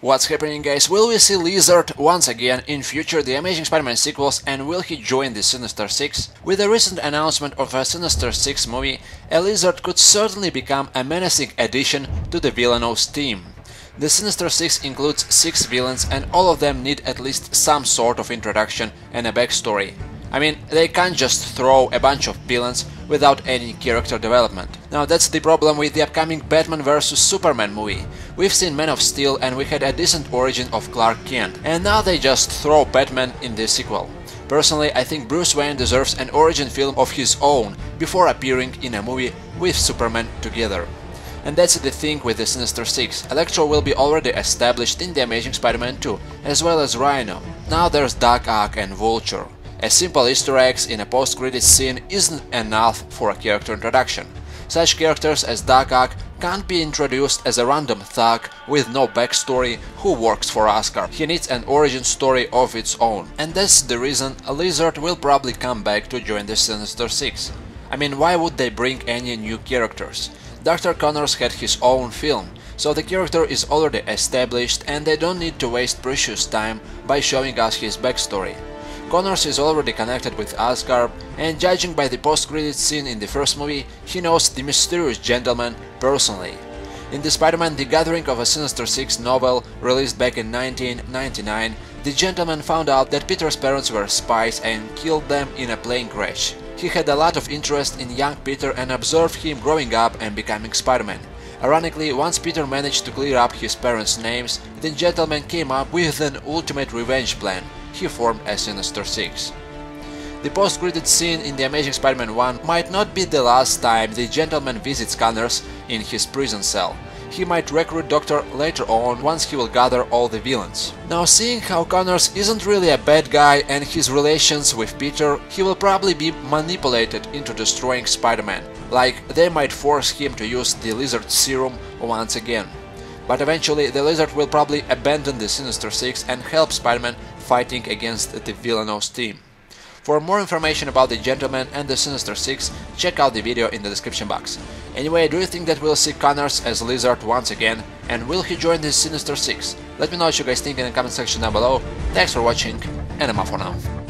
What's happening, guys? Will we see Lizard once again in future The Amazing Spider-Man sequels, and will he join the Sinister Six? With the recent announcement of a Sinister Six movie, a Lizard could certainly become a menacing addition to the villainous team. The Sinister Six includes 6 villains, and all of them need at least some sort of introduction and a backstory. I mean, they can't just throw a bunch of villains without any character development. Now that's the problem with the upcoming Batman vs Superman movie. We've seen Man of Steel and we had a decent origin of Clark Kent, and now they just throw Batman in the sequel. Personally, I think Bruce Wayne deserves an origin film of his own before appearing in a movie with Superman together. And that's the thing with the Sinister Six. Electro will be already established in The Amazing Spider-Man 2, as well as Rhino. Now there's Doc Ock and Vulture. A simple Easter eggs in a post-credits scene isn't enough for a character introduction. Such characters as Doc Ock can't be introduced as a random thug with no backstory who works for Oscar. He needs an origin story of its own, and that's the reason a Lizard will probably come back to join the Sinister Six. I mean, why would they bring any new characters? Dr. Connors had his own film, so the character is already established and they don't need to waste precious time by showing us his backstory. Connors is already connected with Asgard, and judging by the post-credits scene in the first movie, he knows the mysterious gentleman personally. In the Spider-Man The Gathering of a Sinister Six novel released back in 1999, the gentleman found out that Peter's parents were spies and killed them in a plane crash. He had a lot of interest in young Peter and observed him growing up and becoming Spider-Man. Ironically, once Peter managed to clear up his parents' names, the gentleman came up with an ultimate revenge plan. He formed a Sinister Six. The post-credits scene in The Amazing Spider-Man 1 might not be the last time the gentleman visits Connors in his prison cell. He might recruit Doctor later on once he will gather all the villains. Now, seeing how Connors isn't really a bad guy and his relations with Peter, he will probably be manipulated into destroying Spider-Man, like they might force him to use the Lizard Serum once again. But eventually the Lizard will probably abandon the Sinister Six and help Spider-Man fighting against the villainous team. For more information about the Gentleman and the Sinister Six, check out the video in the description box. Anyway, do you think that we'll see Connors as Lizard once again, and will he join the Sinister Six? Let me know what you guys think in the comment section down below. Thanks for watching, and I'm off for now.